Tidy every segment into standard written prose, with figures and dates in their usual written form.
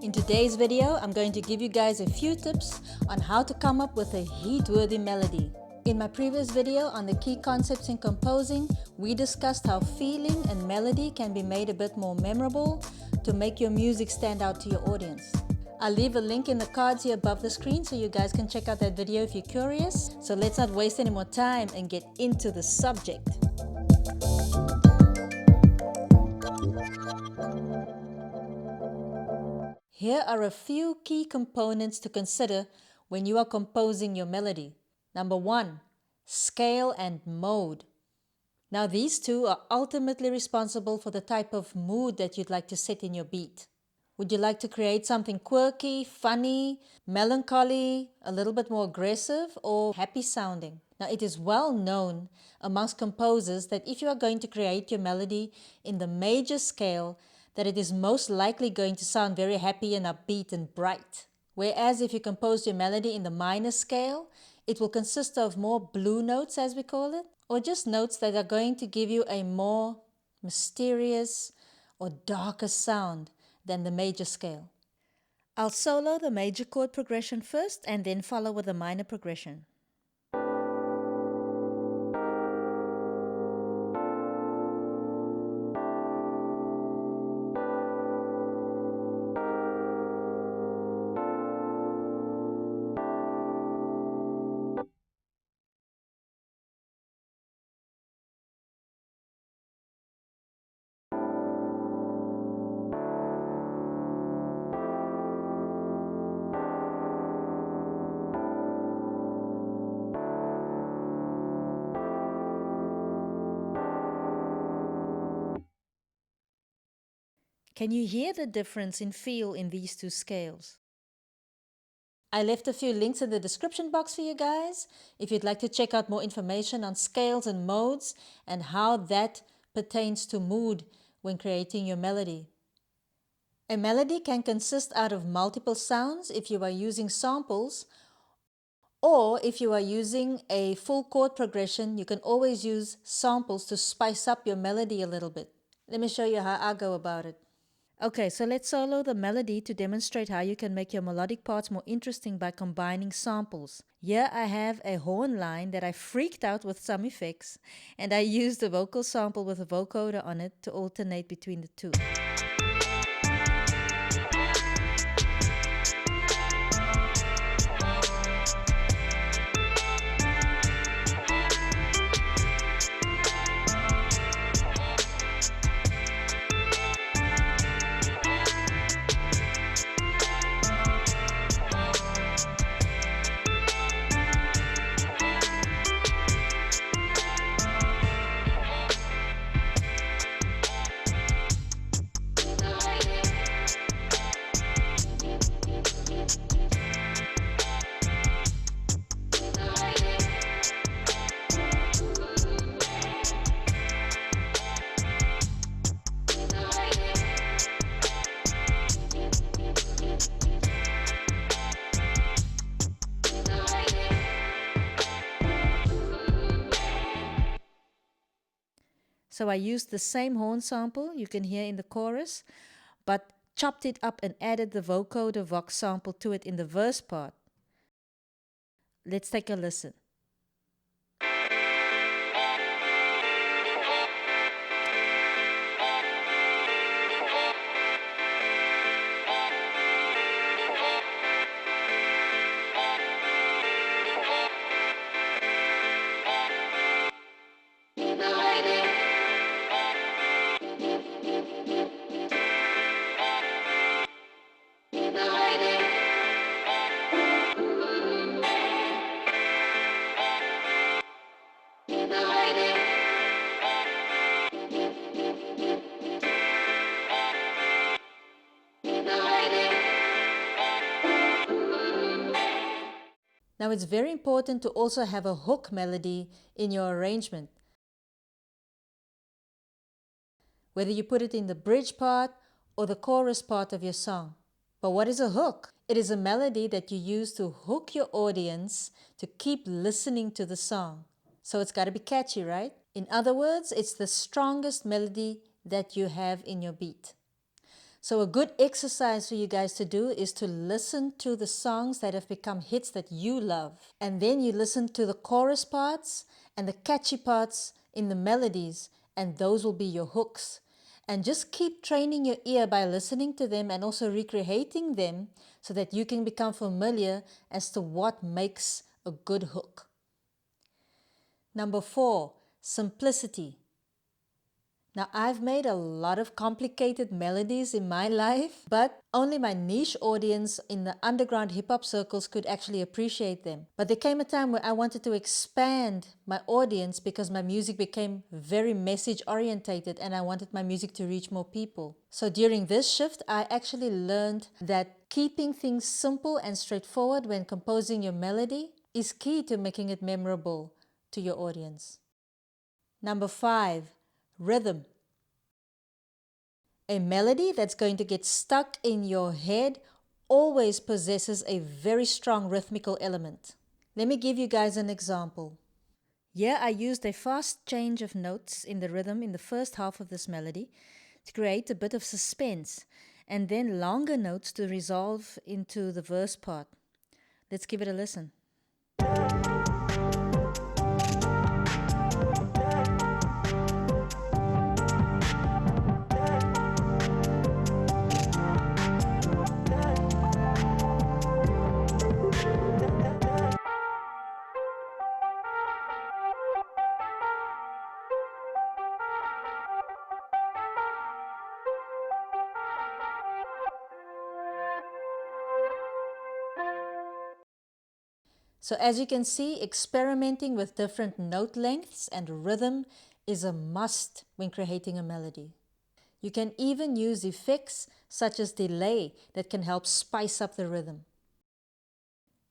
In today's video, I'm going to give you guys a few tips on how to come up with a hit-worthy melody. In my previous video on the key concepts in composing, we discussed how feeling and melody can be made a bit more memorable to make your music stand out to your audience. I'll leave a link in the cards here above the screen so you guys can check out that video if you're curious. So let's not waste any more time and get into the subject. Here are a few key components to consider when you are composing your melody. Number 1, scale and mode. Now these two are ultimately responsible for the type of mood that you'd like to set in your beat. Would you like to create something quirky, funny, melancholy, a little bit more aggressive, or happy sounding? Now it is well known amongst composers that if you are going to create your melody in the major scale, that it is most likely going to sound very happy and upbeat and bright. Whereas if you compose your melody in the minor scale, it will consist of more blue notes, as we call it, or just notes that are going to give you a more mysterious or darker sound than the major scale. I'll solo the major chord progression first and then follow with the minor progression. Can you hear the difference in feel in these two scales? I left a few links in the description box for you guys if you'd like to check out more information on scales and modes and how that pertains to mood when creating your melody. A melody can consist out of multiple sounds if you are using samples, or if you are using a full chord progression, you can always use samples to spice up your melody a little bit. Let me show you how I go about it. Okay, so let's solo the melody to demonstrate how you can make your melodic parts more interesting by combining samples. Here I have a horn line that I freaked out with some effects, and I used a vocal sample with a vocoder on it to alternate between the two. So I used the same horn sample you can hear in the chorus, but chopped it up and added the vocoder vox sample to it in the verse part. Let's take a listen. Now it's very important to also have a hook melody in your arrangement. Whether you put it in the bridge part or the chorus part of your song. But what is a hook? It is a melody that you use to hook your audience to keep listening to the song. So it's got to be catchy, right? In other words, it's the strongest melody that you have in your beat. So a good exercise for you guys to do is to listen to the songs that have become hits that you love. And then you listen to the chorus parts and the catchy parts in the melodies, and those will be your hooks. And just keep training your ear by listening to them and also recreating them so that you can become familiar as to what makes a good hook. Number 4, simplicity. Now, I've made a lot of complicated melodies in my life, but only my niche audience in the underground hip-hop circles could actually appreciate them. But there came a time where I wanted to expand my audience because my music became very message-orientated and I wanted my music to reach more people. So during this shift, I actually learned that keeping things simple and straightforward when composing your melody is key to making it memorable to your audience. Number 5, rhythm. A melody that's going to get stuck in your head always possesses a very strong rhythmical element. Let me give you guys an example. Here I used a fast change of notes in the rhythm in the first half of this melody to create a bit of suspense, and then longer notes to resolve into the verse part. Let's give it a listen. So as you can see, experimenting with different note lengths and rhythm is a must when creating a melody. You can even use effects such as delay that can help spice up the rhythm.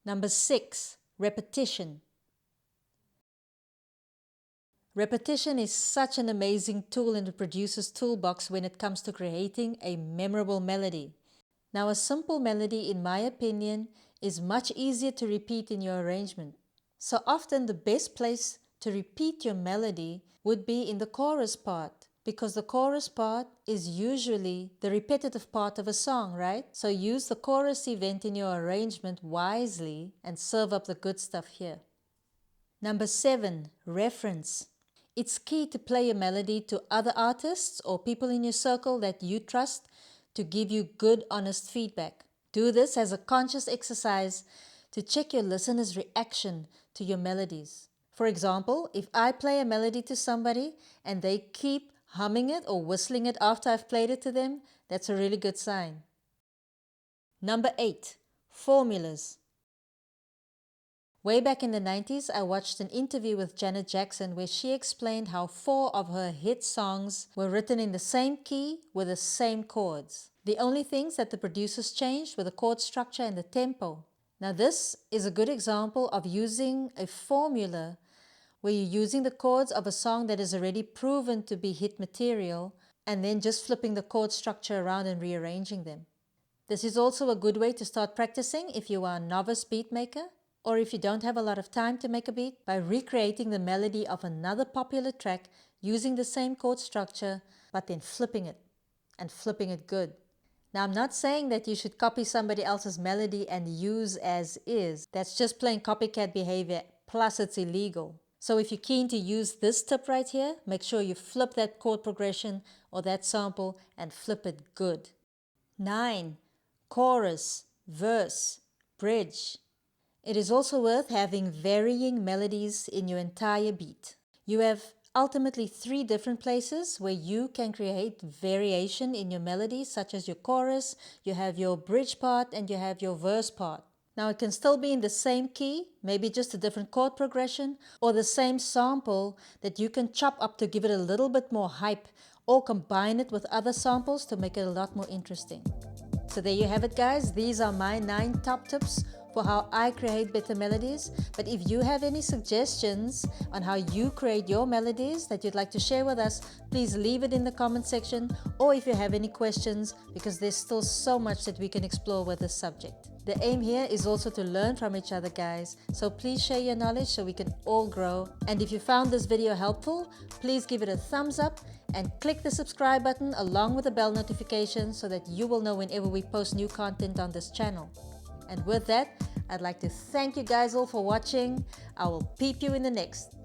Number 6, repetition. Repetition is such an amazing tool in the producer's toolbox when it comes to creating a memorable melody. Now, a simple melody, in my opinion, is much easier to repeat in your arrangement. So often the best place to repeat your melody would be in the chorus part, because the chorus part is usually the repetitive part of a song, right? So use the chorus event in your arrangement wisely and serve up the good stuff here. Number 7, reference. It's key to play a melody to other artists or people in your circle that you trust to give you good, honest feedback. Do this as a conscious exercise to check your listeners' reaction to your melodies. For example, if I play a melody to somebody and they keep humming it or whistling it after I've played it to them, that's a really good sign. Number 8, formulas. Way back in the 90s, I watched an interview with Janet Jackson where she explained how 4 of her hit songs were written in the same key with the same chords. The only things that the producers changed were the chord structure and the tempo. Now this is a good example of using a formula where you're using the chords of a song that is already proven to be hit material and then just flipping the chord structure around and rearranging them. This is also a good way to start practicing if you are a novice beat maker, or if you don't have a lot of time to make a beat, by recreating the melody of another popular track using the same chord structure, but then flipping it, and flipping it good. Now, I'm not saying that you should copy somebody else's melody and use as is. That's just plain copycat behavior, plus it's illegal. So if you're keen to use this tip right here, make sure you flip that chord progression or that sample and flip it good. 9, chorus, verse, bridge. It is also worth having varying melodies in your entire beat. You have ultimately 3 different places where you can create variation in your melody, such as your chorus, you have your bridge part, and you have your verse part. Now it can still be in the same key, maybe just a different chord progression, or the same sample that you can chop up to give it a little bit more hype, or combine it with other samples to make it a lot more interesting. So there you have it, guys. These are my 9 top tips for for how I create better melodies. But if you have any suggestions on how you create your melodies that you'd like to share with us, please leave it in the comment section, or if you have any questions, because there's still so much that we can explore with this subject. The aim here is also to learn from each other, guys, so please share your knowledge so we can all grow. And if you found this video helpful, please give it a thumbs up and click the subscribe button along with the bell notification so that you will know whenever we post new content on this channel. And with that, I'd like to thank you guys all for watching. I will peep you in the next.